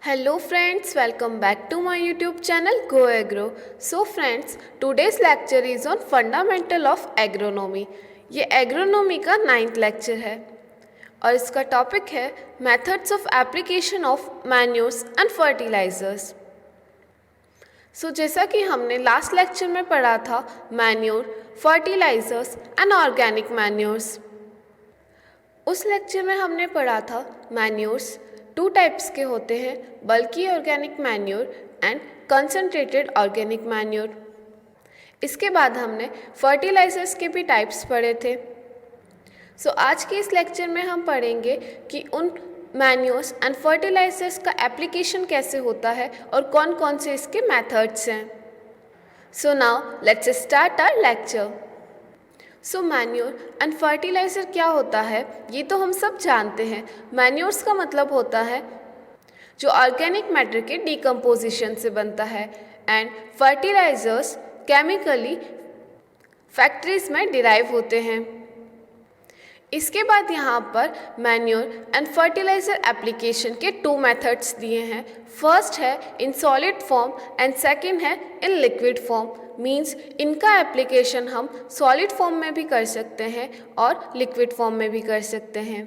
Hello friends, welcome back to my YouTube channel Go Agro. So friends, today's lecture is on Fundamental of Agronomy. ये agronomy का 9th lecture है और इसका topic है methods of application of manures and fertilizers. So जैसा कि हमने last lecture में पढ़ा था manure, fertilizers and organic manures. उस लेक्चर में हमने पढ़ा था मैन्योर्स 2 टाइप्स के होते हैं, बल्कि organic manure and concentrated organic manure. इसके बाद हमने फर्टिलाइजर्स के भी टाइप्स पढ़े थे. सो आज के इस लेक्चर में हम पढ़ेंगे कि उन मैन्योर्स एंड फर्टिलाइजर्स का एप्लीकेशन कैसे होता है और कौन कौन से इसके मेथड्स हैं. So now let's start our lecture. So manure and fertiliser क्या होता है ये तो हम सब जानते हैं. मैन्योर्स का मतलब होता है जो ऑर्गेनिक मैटर के डिकम्पोजिशन से बनता है एंड फर्टिलाइजर्स केमिकली फैक्ट्रीज में डिराइव होते हैं. इसके बाद यहाँ पर मैन्योर एंड फर्टिलाइज़र एप्लीकेशन के 2 मेथड्स दिए हैं. फर्स्ट है in solid form and second है इन लिक्विड फॉर्म. मींस इनका एप्लीकेशन हम सॉलिड फॉर्म में भी कर सकते हैं और लिक्विड फॉर्म में भी कर सकते हैं.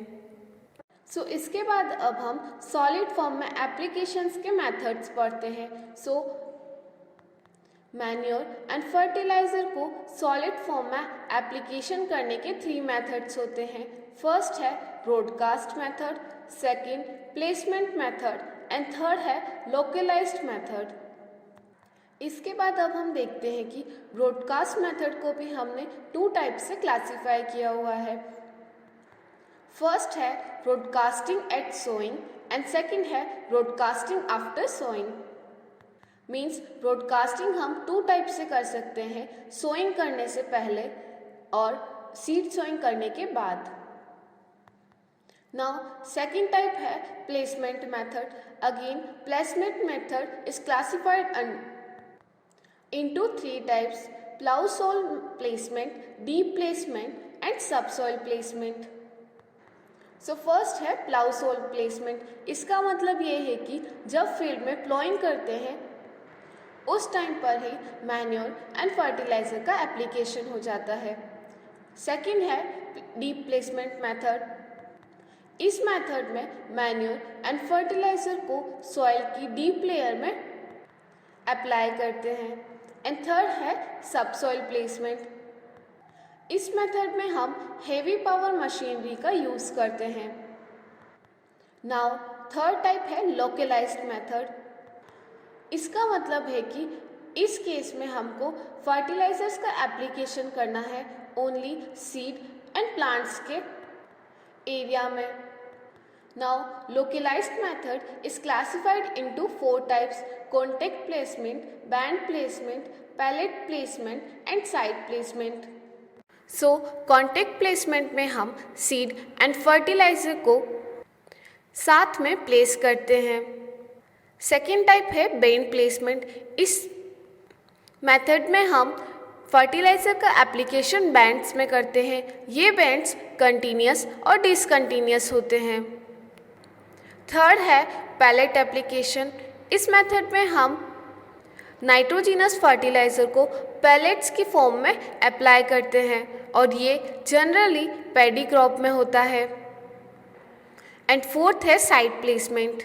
सो इसके बाद अब हम सॉलिड फॉर्म में एप्लीकेशंस के मेथड्स पढ़ते हैं. सो मैन्योर एंड फर्टिलाइज़र को सॉलिड फॉर्म में एप्लीकेशन करने के 3 मेथड्स होते हैं. फर्स्ट है broadcast method, second placement method and third है लोकलाइज्ड मेथड. इसके बाद अब हम देखते हैं कि ब्रॉडकास्ट मेथड को भी हमने 2 टाइप से क्लासीफाई किया हुआ है. फर्स्ट है broadcasting at sowing and second है broadcasting after sowing. Means broadcasting हम 2 टाइप से कर सकते हैं, सोइंग करने से पहले और सीड सोइंग करने के बाद. नाउ सेकंड टाइप है placement method. Again placement method is classified into 3 types: plough soil placement, deep placement and subsoil placement. So first है plough soil placement. इसका मतलब ये है कि जब फील्ड में प्लॉइंग करते हैं उस टाइम पर ही मैन्योर एंड फर्टिलाइज़र का एप्लीकेशन हो जाता है. सेकंड है डीप प्लेसमेंट मेथड. इस मेथड में मैन्योर एंड फर्टिलाइज़र को सॉइल की डीप लेयर में अप्लाई करते हैं. एंड थर्ड है सबसॉइल प्लेसमेंट. इस मेथड में हम हेवी पावर मशीनरी का यूज़ करते हैं. नाउ थर्ड टाइप है लोकलाइज्ड मेथड. इसका मतलब है कि इस केस में हमको फर्टिलाइजर्स का एप्लीकेशन करना है ओनली सीड एंड प्लांट्स के एरिया में. Now, localized method is classified into 4 types: contact placement, band placement, pallet placement and side placement. So, contact placement में हम seed and fertilizer को साथ में place करते हैं. Second type है band placement. इस method में हम फर्टिलाइज़र का एप्लीकेशन बैंड्स में करते हैं. ये बैंड्स कंटिन्यूस और डिसकंटिन्यूस होते हैं. थर्ड है पैलेट एप्लीकेशन. इस मेथड में हम नाइट्रोजिनस फर्टिलाइज़र को पैलेट्स की फॉर्म में अप्लाई करते हैं और ये जनरली पैडी क्रॉप में होता है. एंड फोर्थ है साइड प्लेसमेंट.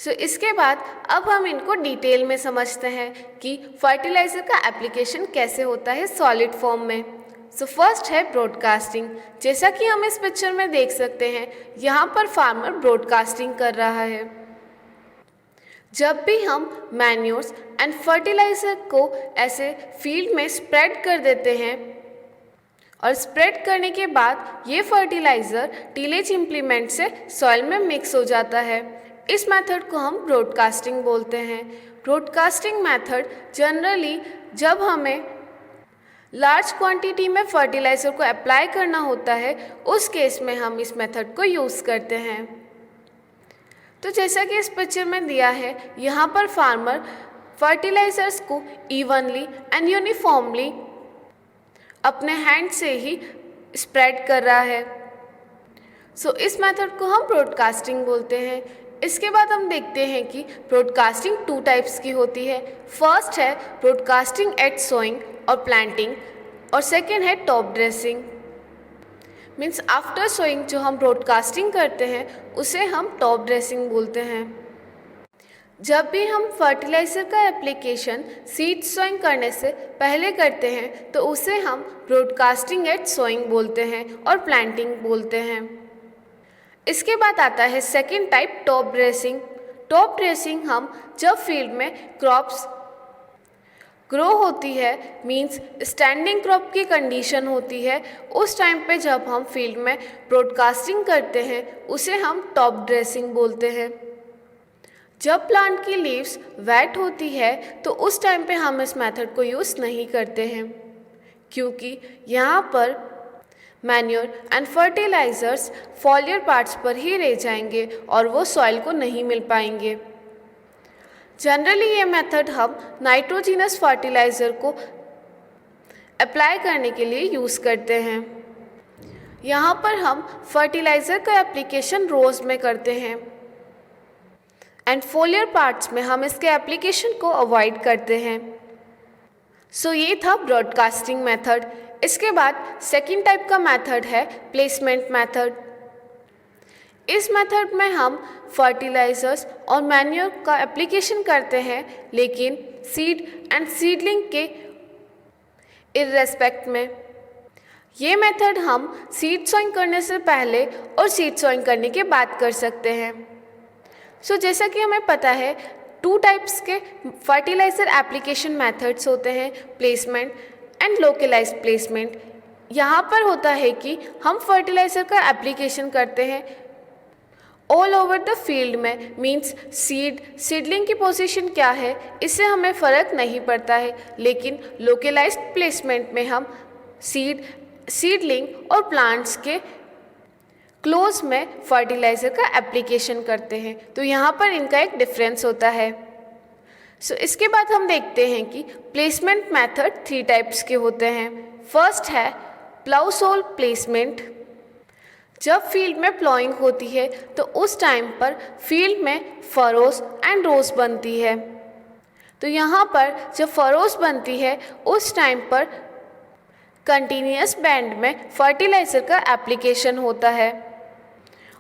सो इसके बाद अब हम इनको डिटेल में समझते हैं कि फर्टिलाइज़र का एप्लीकेशन कैसे होता है सॉलिड फॉर्म में. सो फर्स्ट है ब्रॉडकास्टिंग. जैसा कि हम इस पिक्चर में देख सकते हैं, यहाँ पर फार्मर ब्रॉडकास्टिंग कर रहा है. जब भी हम मैन्योर्स एंड फर्टिलाइज़र को ऐसे फील्ड में स्प्रेड कर देते हैं और स्प्रेड करने के बाद ये फर्टिलाइज़र टीलेज इम्प्लीमेंट से सॉइल में मिक्स हो जाता है. इस मेथड को हम ब्रॉडकास्टिंग बोलते हैं. ब्रॉडकास्टिंग मेथड जनरली जब हमें लार्ज क्वांटिटी में फर्टिलाइज़र को अप्लाई करना होता है उस केस में हम इस मेथड को यूज़ करते हैं. तो जैसा कि इस पिक्चर में दिया है, यहाँ पर फार्मर फर्टिलाइज़र्स को इवनली एंड यूनिफॉर्मली अपने हैंड से ही स्प्रेड कर रहा है. सो इस मेथड को हम ब्रॉडकास्टिंग बोलते हैं. इसके बाद हम देखते हैं कि ब्रॉडकास्टिंग 2 टाइप्स की होती है। फर्स्ट है ब्रॉडकास्टिंग एट सोइंग और प्लांटिंग, और सेकेंड है top dressing. Means after sowing जो हम ब्रॉडकास्टिंग करते हैं उसे हम टॉप ड्रेसिंग बोलते हैं। जब भी हम फर्टिलाइज़र का एप्लीकेशन सीड सोइंग करने से पहले करते हैं तो उसे हम ब्रॉडकास्टिंग एट सोइंग बोलते हैं और प्लांटिंग बोलते हैं। इसके बाद आता है second type top dressing. Top dressing हम जब फील्ड में क्रॉप्स ग्रो होती है, मींस स्टैंडिंग क्रॉप की कंडीशन होती है, उस टाइम पे जब हम फील्ड में ब्रॉडकास्टिंग करते हैं उसे हम टॉप ड्रेसिंग बोलते हैं। जब प्लांट की लीव्स वेट होती है तो उस टाइम पे हम इस मेथड को यूज़ नहीं करते हैं, क्योंकि यहाँ पर manure and fertilisers foliar parts पर ही रह जाएंगे और वो सॉइल को नहीं मिल पाएंगे। जनरली ये मेथड हम नाइट्रोजिनस फर्टिलाइज़र को अप्लाई करने के लिए यूज़ करते हैं। यहाँ पर हम फर्टिलाइज़र का एप्लीकेशन रोज़ में करते हैं एंड फोलियर पार्ट्स में हम इसके एप्लीकेशन को अवॉइड करते हैं। सो ये था ब्रॉडकास्टिंग मेथड। इसके बाद सेकेंड टाइप का मेथड है प्लेसमेंट मेथड। इस मेथड में हम फर्टिलाइजर्स और मैन्योर का एप्लीकेशन करते हैं, लेकिन सीड एंड सीडलिंग के इर्रेस्पेक्ट में। ये मेथड हम सीड सॉइंग करने से पहले और सीड सॉइंग करने के बाद कर सकते हैं। सो जैसा कि हमें पता है 2 टाइप्स के फर्टिलाइज़र एप्लीकेशन मेथड्स होते हैं, प्लेसमेंट एंड लोकलाइज्ड प्लेसमेंट। यहाँ पर होता है कि हम फर्टिलाइज़र का एप्लीकेशन करते हैं ऑल ओवर द फील्ड में, मींस सीडलिंग की पोजीशन क्या है इससे हमें फ़र्क नहीं पड़ता है, लेकिन लोकलाइज्ड प्लेसमेंट में हम सीडलिंग और प्लांट्स के क्लोज में फर्टिलाइज़र का एप्लीकेशन करते हैं। तो यहाँ पर इनका एक डिफरेंस होता है। सो इसके बाद हम देखते हैं कि प्लेसमेंट मेथड 3 टाइप्स के होते हैं। फर्स्ट है प्लाउ सोल प्लेसमेंट। जब फील्ड में प्लॉइंग होती है तो उस टाइम पर फील्ड में फरोस एंड रोज बनती है। तो यहाँ पर जब फरोस बनती है उस टाइम पर कंटिन्यूअस बैंड में फर्टिलाइज़र का एप्लीकेशन होता है,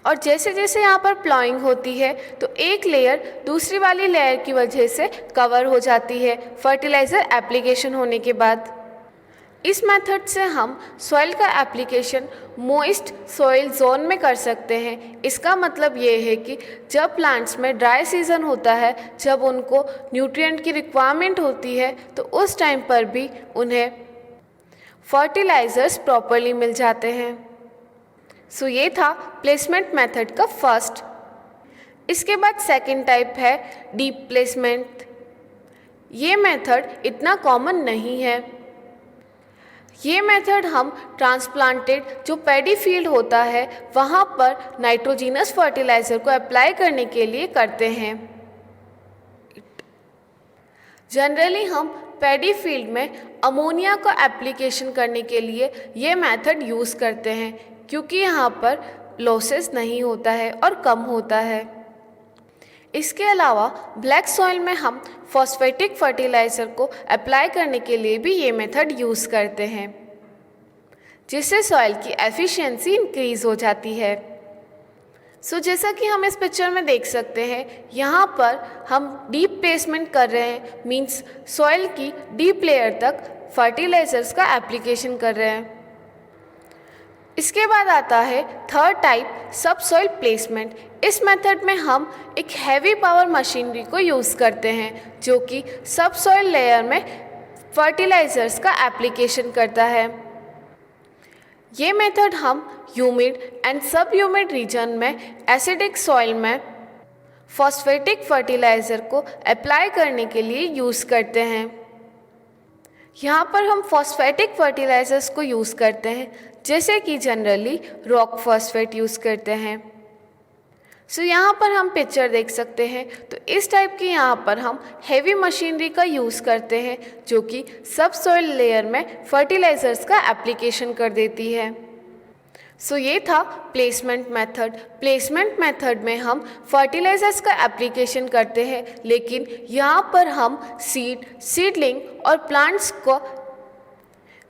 और जैसे जैसे यहाँ पर प्लॉइंग होती है तो एक लेयर दूसरी वाली लेयर की वजह से कवर हो जाती है फर्टिलाइज़र एप्लीकेशन होने के बाद। इस मेथड से हम सॉइल का एप्लीकेशन मोइस्ट सॉइल जोन में कर सकते हैं। इसका मतलब ये है कि जब प्लांट्स में ड्राई सीजन होता है, जब उनको न्यूट्रिएंट की रिक्वायरमेंट होती है, तो उस टाइम पर भी उन्हें फर्टिलाइज़र्स प्रॉपरली मिल जाते हैं। सो ये था प्लेसमेंट मेथड का फर्स्ट। इसके बाद सेकंड टाइप है डीप प्लेसमेंट। ये मेथड इतना कॉमन नहीं है। ये मेथड हम ट्रांसप्लांटेड जो पैडी फील्ड होता है वहाँ पर नाइट्रोजिनस फर्टिलाइज़र को अप्लाई करने के लिए करते हैं। जनरली हम पैडी फील्ड में अमोनिया का एप्लीकेशन करने के लिए ये मेथड यूज़ करते हैं, क्योंकि यहाँ पर लॉसेस नहीं होता है और कम होता है। इसके अलावा ब्लैक सॉइल में हम फॉस्फेटिक फर्टिलाइज़र को अप्लाई करने के लिए भी ये मेथड यूज़ करते हैं, जिससे सॉइल की एफिशिएंसी इंक्रीज़ हो जाती है। सो जैसा कि हम इस पिक्चर में देख सकते हैं, यहाँ पर हम डीप प्लेसमेंट कर रहे हैं, मींस सॉइल की डीप लेयर तक फर्टिलाइज़र्स का एप्लीकेशन कर रहे हैं। इसके बाद आता है third type subsoil placement. इस मेथड में हम एक हैवी पावर मशीनरी को यूज़ करते हैं, जो कि सब सॉइल लेयर में फर्टिलाइज़र्स का एप्लीकेशन करता है। ये मेथड हम humid and subhumid region में एसिडिक सॉइल में फॉस्फेटिक फर्टिलाइज़र को अप्लाई करने के लिए यूज़ करते हैं। यहाँ पर हम फॉस्फेटिक फर्टिलाइज़र्स को यूज़ करते हैं, जैसे कि जनरली रॉक फॉस्फेट यूज़ करते हैं। सो यहाँ पर हम पिक्चर देख सकते हैं, तो इस टाइप की यहाँ पर हम हेवी मशीनरी का यूज़ करते हैं, जो कि सब सॉइल लेयर में फर्टिलाइज़र्स का एप्लीकेशन कर देती है। सो ये था प्लेसमेंट मेथड। प्लेसमेंट मेथड में हम फर्टिलाइजर्स का एप्लीकेशन करते हैं, लेकिन यहाँ पर हम सीडलिंग और प्लांट्स को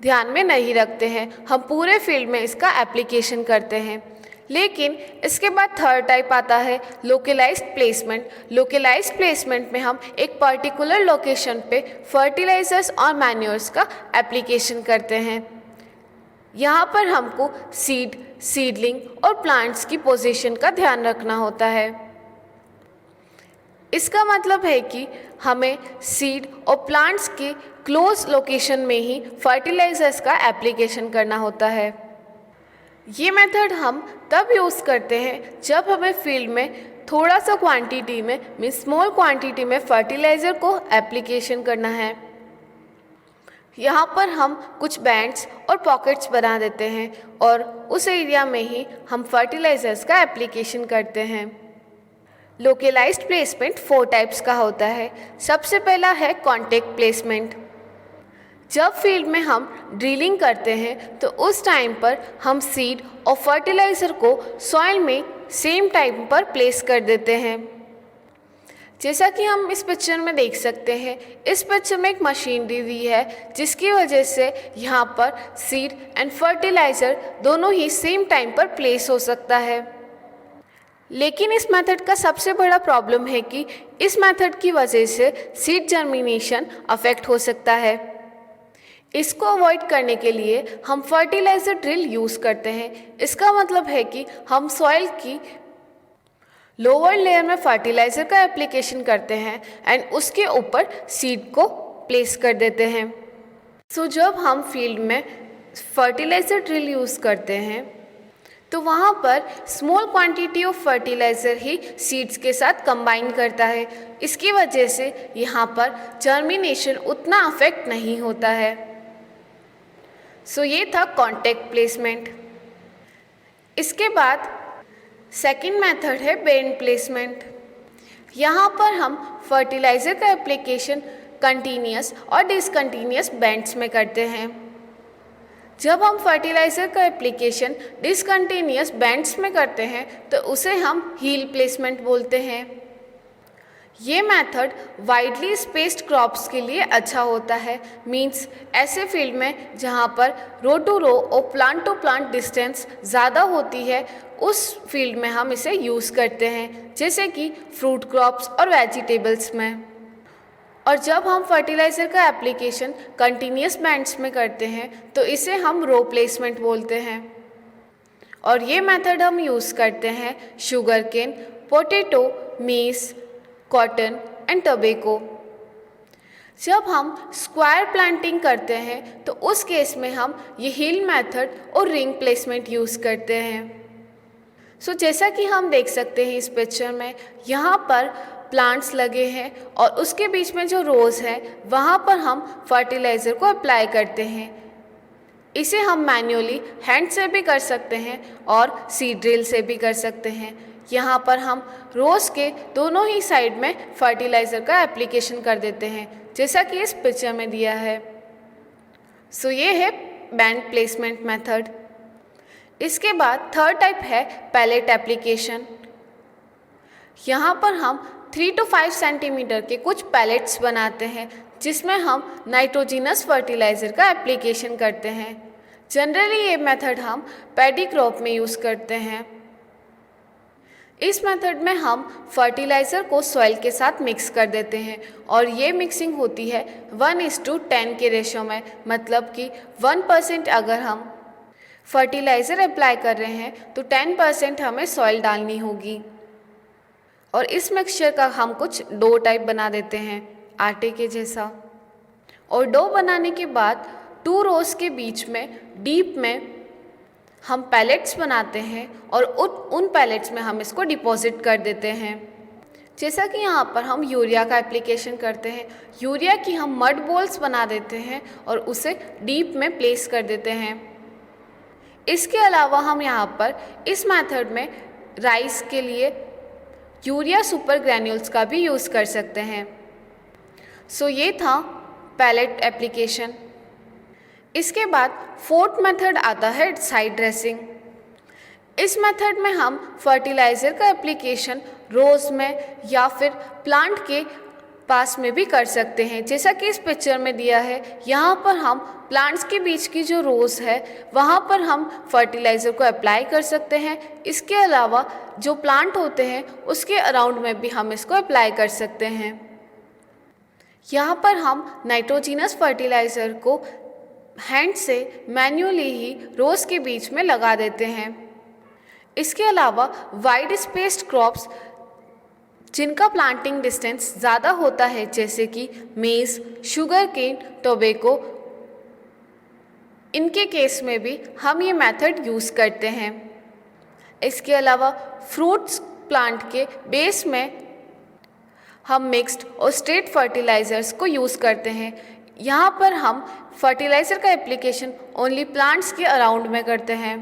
ध्यान में नहीं रखते हैं, हम पूरे फील्ड में इसका एप्लीकेशन करते हैं। लेकिन इसके बाद थर्ड टाइप आता है लोकलाइज्ड प्लेसमेंट। लोकलाइज्ड प्लेसमेंट में हम एक पर्टिकुलर लोकेशन पे फर्टिलाइजर्स और मैन्योर्स का एप्लीकेशन करते हैं। यहाँ पर हमको सीडलिंग और प्लांट्स की पोजीशन का ध्यान रखना होता है। इसका मतलब है कि हमें सीड और प्लांट्स के क्लोज लोकेशन में ही फर्टिलाइजर्स का एप्लीकेशन करना होता है। ये मेथड हम तब यूज़ करते हैं जब हमें फील्ड में थोड़ा सा क्वांटिटी में मीन्स स्मॉल क्वांटिटी में फर्टिलाइज़र को एप्लीकेशन करना है। यहाँ पर हम कुछ बैंड्स और पॉकेट्स बना देते हैं और उस एरिया में ही हम फर्टिलाइजर्स का एप्लीकेशन करते हैं। लोकलाइज्ड प्लेसमेंट 4 टाइप्स का होता है। सबसे पहला है कॉन्टेक्ट प्लेसमेंट। जब फील्ड में हम ड्रिलिंग करते हैं तो उस टाइम पर हम सीड और फर्टिलाइज़र को सॉइल में सेम टाइम पर प्लेस कर देते हैं। जैसा कि हम इस पिक्चर में देख सकते हैं, इस पिक्चर में एक मशीनरी दी है जिसकी वजह से यहाँ पर सीड एंड फर्टिलाइज़र दोनों ही सेम टाइम पर प्लेस हो सकता है। लेकिन इस मेथड का सबसे बड़ा प्रॉब्लम है कि इस मेथड की वजह से सीड जर्मिनेशन अफेक्ट हो सकता है। इसको अवॉइड करने के लिए हम फर्टिलाइज़र ड्रिल यूज़ करते हैं। इसका मतलब है कि हम सॉइल की लोअर लेयर में फर्टिलाइज़र का एप्लीकेशन करते हैं एंड उसके ऊपर सीड को प्लेस कर देते हैं। सो जब हम फील्ड में फर्टिलाइज़र ड्रिल यूज़ करते हैं तो वहाँ पर small quantity of fertiliser he seeds के साथ कंबाइन करता है। इसकी वजह से यहाँ पर जर्मिनेशन उतना अफेक्ट नहीं होता है। सो ये था कॉन्टेक्ट प्लेसमेंट। इसके बाद सेकेंड मेथड है बेंड प्लेसमेंट। यहाँ पर हम फर्टिलाइज़र का एप्लीकेशन कंटिन्यूस और डिसकंटिन्यूस बैंड्स में करते हैं। जब हम फर्टिलाइज़र का एप्लीकेशन डिसकंटिन्यूस बैंड्स में करते हैं तो उसे हम हील प्लेसमेंट बोलते हैं। ये मेथड वाइडली स्पेस्ड क्रॉप्स के लिए अच्छा होता है। मींस ऐसे फील्ड में जहाँ पर रो टू रो और प्लांट टू प्लांट डिस्टेंस ज़्यादा होती है, उस फील्ड में हम इसे यूज़ करते हैं, जैसे कि फ्रूट क्रॉप्स और वेजिटेबल्स में। और जब हम फर्टिलाइज़र का एप्लीकेशन कंटिन्यूस बैंड्स में करते हैं तो इसे हम रो प्लेसमेंट बोलते हैं। और ये मेथड हम यूज़ करते हैं शुगर केन, पोटैटो, मेज, कॉटन एंड टोबैको। जब हम स्क्वायर प्लांटिंग करते हैं तो उस केस में हम ये हील मेथड और रिंग प्लेसमेंट यूज़ करते हैं। सो जैसा कि हम देख सकते हैं इस पिक्चर में, यहाँ पर प्लांट्स लगे हैं और उसके बीच में जो रोज़ है वहाँ पर हम फर्टिलाइज़र को अप्लाई करते हैं। इसे हम मैन्युअली हैंड से भी कर सकते हैं और सीड ड्रिल से भी कर सकते हैं। यहाँ पर हम रोज़ के दोनों ही साइड में फर्टिलाइज़र का एप्लीकेशन कर देते हैं, जैसा कि इस पिक्चर में दिया है। सो ये है बैंड प्लेसमेंट मेथड। इसके बाद थर्ड टाइप है पैलेट एप्लीकेशन। यहाँ पर हम 3 to 5 सेंटीमीटर के कुछ पैलेट्स बनाते हैं जिसमें हम नाइट्रोजिनस फर्टिलाइज़र का एप्लीकेशन करते हैं। जनरली ये मेथड हम पैडी क्रॉप में यूज़ करते हैं। इस मेथड में हम फर्टिलाइज़र को सॉइल के साथ मिक्स कर देते हैं और ये मिक्सिंग होती है 1:10 के रेशो में। मतलब कि 1% अगर हम फर्टिलाइज़र अप्लाई कर रहे हैं तो 10% हमें सॉइल डालनी होगी। और इस मिक्सचर का हम कुछ डो टाइप बना देते हैं, आटे के जैसा। और डो बनाने के बाद 2 रोज़ के बीच में डीप में हम पैलेट्स बनाते हैं और उन पैलेट्स में हम इसको डिपॉजिट कर देते हैं। जैसा कि यहाँ पर हम यूरिया का एप्लीकेशन करते हैं। यूरिया की हम मड बॉल्स बना देते हैं और उसे डीप में प्लेस कर देते हैं। इसके अलावा हम यहाँ पर इस मेथड में राइस के लिए यूरिया सुपर ग्रैन्यूल्स का भी यूज़ कर सकते हैं। सो ये था पैलेट एप्लीकेशन। इसके बाद फोर्थ मेथड आता है साइड ड्रेसिंग। इस मेथड में हम फर्टिलाइज़र का एप्लीकेशन रोज़ में या फिर प्लांट के पास में भी कर सकते हैं। जैसा कि इस पिक्चर में दिया है, यहाँ पर हम प्लांट्स के बीच की जो रोज़ है वहाँ पर हम फर्टिलाइज़र को अप्लाई कर सकते हैं। इसके अलावा जो प्लांट होते हैं उसके अराउंड में भी हम इसको अप्लाई कर सकते हैं। यहाँ पर हम नाइट्रोजिनस फर्टिलाइज़र को हैंड से मैन्युअली ही रोज़ के बीच में लगा देते हैं। इसके अलावा वाइड स्पेस्ड क्रॉप्स जिनका प्लांटिंग डिस्टेंस ज़्यादा होता है, जैसे कि मेज़, शुगर केन, टोबैको, इनके केस में भी हम ये मेथड यूज़ करते हैं। इसके अलावा फ्रूट्स प्लांट के बेस में हम मिक्स्ड और स्ट्रेट फर्टिलाइज़र्स को यूज़ करते हैं। यहाँ पर हम फर्टिलाइज़र का एप्लीकेशन ओनली प्लांट्स के अराउंड में करते हैं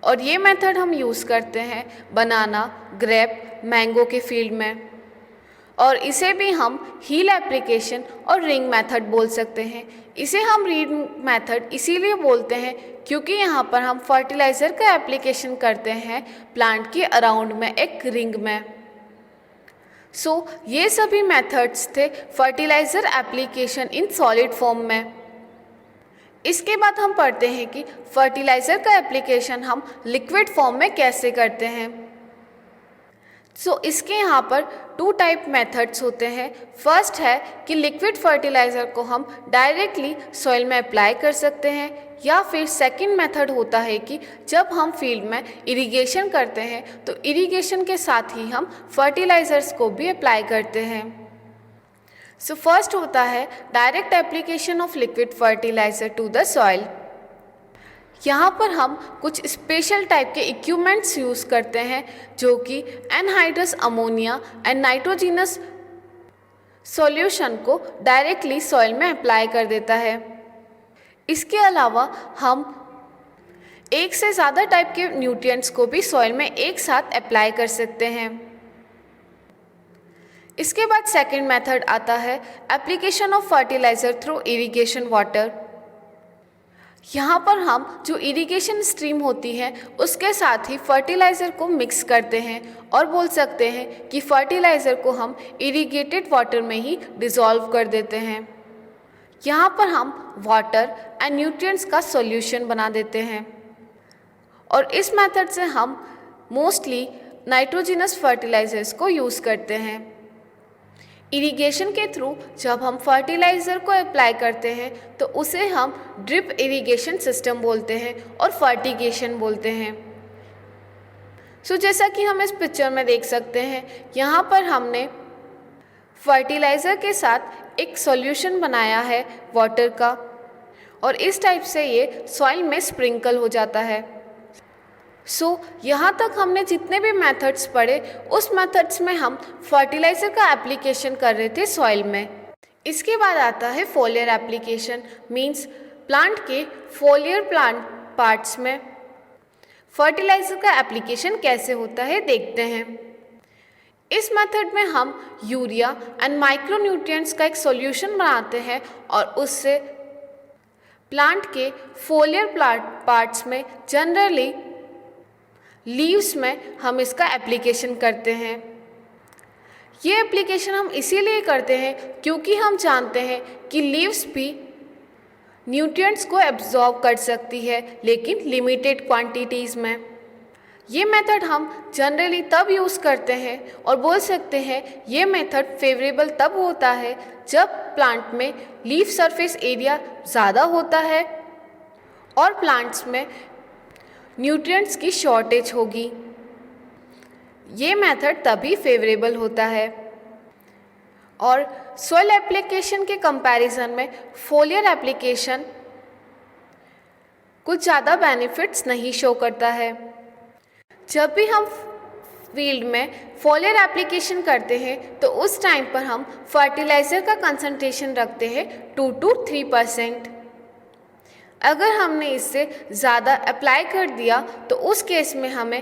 और ये मेथड हम यूज़ करते हैं बनाना, ग्रेप, मैंगो के फील्ड में, और इसे भी हम हील एप्लीकेशन और रिंग मेथड बोल सकते हैं। इसे हम रिंग मेथड इसीलिए बोलते हैं क्योंकि यहाँ पर हम फर्टिलाइज़र का एप्लीकेशन करते हैं प्लांट के अराउंड में एक रिंग में। ये सभी मेथड्स थे fertiliser application in solid form में। इसके बाद हम पढ़ते हैं कि फर्टिलाइज़र का एप्लीकेशन हम लिक्विड फॉर्म में कैसे करते हैं। इसके यहाँ पर 2 टाइप मेथड्स होते हैं। फर्स्ट है कि लिक्विड फर्टिलाइज़र को हम डायरेक्टली सॉइल में अप्लाई कर सकते हैं, या फिर सेकंड मेथड होता है कि जब हम फील्ड में इरिगेशन करते हैं तो इरिगेशन के साथ ही हम फर्टिलाइज़र्स को भी अप्लाई करते हैं। फर्स्ट होता है direct application of liquid fertilizer to the soil. यहाँ पर हम कुछ स्पेशल टाइप के इक्विपमेंट्स यूज़ करते हैं जो कि anhydrous ammonia and nitrogenous solution को डायरेक्टली सॉइल में अप्लाई कर देता है। इसके अलावा हम एक से ज़्यादा टाइप के न्यूट्रिएंट्स को भी सॉइल में एक साथ अप्लाई कर सकते हैं। इसके बाद सेकंड मेथड आता है application of fertiliser through irrigation water. यहाँ पर हम जो इरिगेशन स्ट्रीम होती है उसके साथ ही फर्टिलाइज़र को मिक्स करते हैं और बोल सकते हैं कि फर्टिलाइज़र को हम इरिगेटेड वाटर में ही डिज़ोल्व कर देते हैं। यहाँ पर हम वाटर एंड न्यूट्रिएंट्स का सॉल्यूशन बना देते हैं और इस मेथड से हम मोस्टली नाइट्रोजिनस फर्टिलाइज़र्स को यूज़ करते हैं। इरिगेशन के थ्रू जब हम फर्टिलाइज़र को अप्लाई करते हैं तो उसे हम ड्रिप इरिगेशन सिस्टम बोलते हैं और फर्टिगेशन बोलते हैं। जैसा कि हम इस पिक्चर में देख सकते हैं, यहाँ पर हमने फर्टिलाइज़र के साथ एक सॉल्यूशन बनाया है वाटर का, और इस टाइप से ये सॉइल में स्प्रिंकल हो जाता है। यहाँ तक हमने जितने भी मेथड्स पढ़े उस मेथड्स में हम फर्टिलाइज़र का एप्लीकेशन कर रहे थे सॉइल में। इसके बाद आता है फोलियर एप्लीकेशन, मींस प्लांट के फोलियर प्लांट पार्ट्स में फर्टिलाइज़र का एप्लीकेशन कैसे होता है देखते हैं। इस मेथड में हम यूरिया एंड माइक्रोन्यूट्रिएंट्स का एक सॉल्यूशन बनाते हैं और उससे प्लांट के फोलियर पार्ट्स में जनरली लीव्स में हम इसका एप्लीकेशन करते हैं। ये एप्लीकेशन हम इसीलिए करते हैं क्योंकि हम जानते हैं कि लीव्स भी न्यूट्रिएंट्स को एब्जॉर्ब कर सकती है, लेकिन लिमिटेड क्वांटिटीज़ में। ये मेथड हम जनरली तब यूज़ करते हैं और बोल सकते हैं ये मेथड फेवरेबल तब होता है जब प्लांट में लीफ सरफेस एरिया ज़्यादा होता है और प्लांट्स में न्यूट्रिएंट्स की शॉर्टेज होगी। ये मेथड तभी फेवरेबल होता है। और सॉइल एप्लीकेशन के कंपैरिजन में फोलियर एप्लीकेशन कुछ ज़्यादा बेनिफिट्स नहीं शो करता है। जब भी हम फील्ड में फोलियर एप्लीकेशन करते हैं तो उस टाइम पर हम फर्टिलाइज़र का कंसंट्रेशन रखते हैं 2 to 3%। अगर हमने इससे ज़्यादा अप्लाई कर दिया तो उस केस में हमें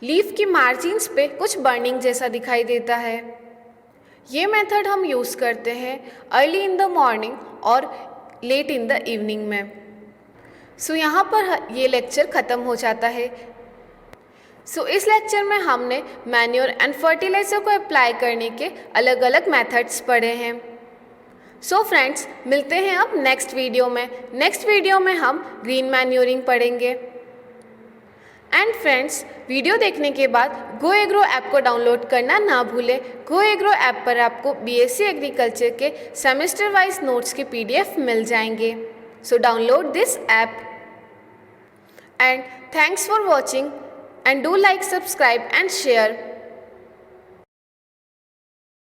लीफ की मार्जिन्स पे कुछ बर्निंग जैसा दिखाई देता है। ये मेथड हम यूज़ करते हैं अर्ली इन द मॉर्निंग और लेट इन द इवनिंग में। सो यहाँ पर ये लेक्चर ख़त्म हो जाता है। सो इस लेक्चर में हमने मैन्योर एंड फर्टिलाइज़र को अप्लाई करने के अलग अलग मेथड्स पढ़े हैं। सो फ्रेंड्स, मिलते हैं अब नेक्स्ट वीडियो में। नेक्स्ट वीडियो में हम ग्रीन मैन्योरिंग पढ़ेंगे। एंड फ्रेंड्स, वीडियो देखने के बाद गो एग्रो ऐप को डाउनलोड करना ना भूलें। गो एग्रो ऐप पर आपको बीएससी एग्रीकल्चर के सेमेस्टर वाइज नोट्स के PDF मिल जाएंगे। So download this app. And thanks for watching and do like, subscribe and share.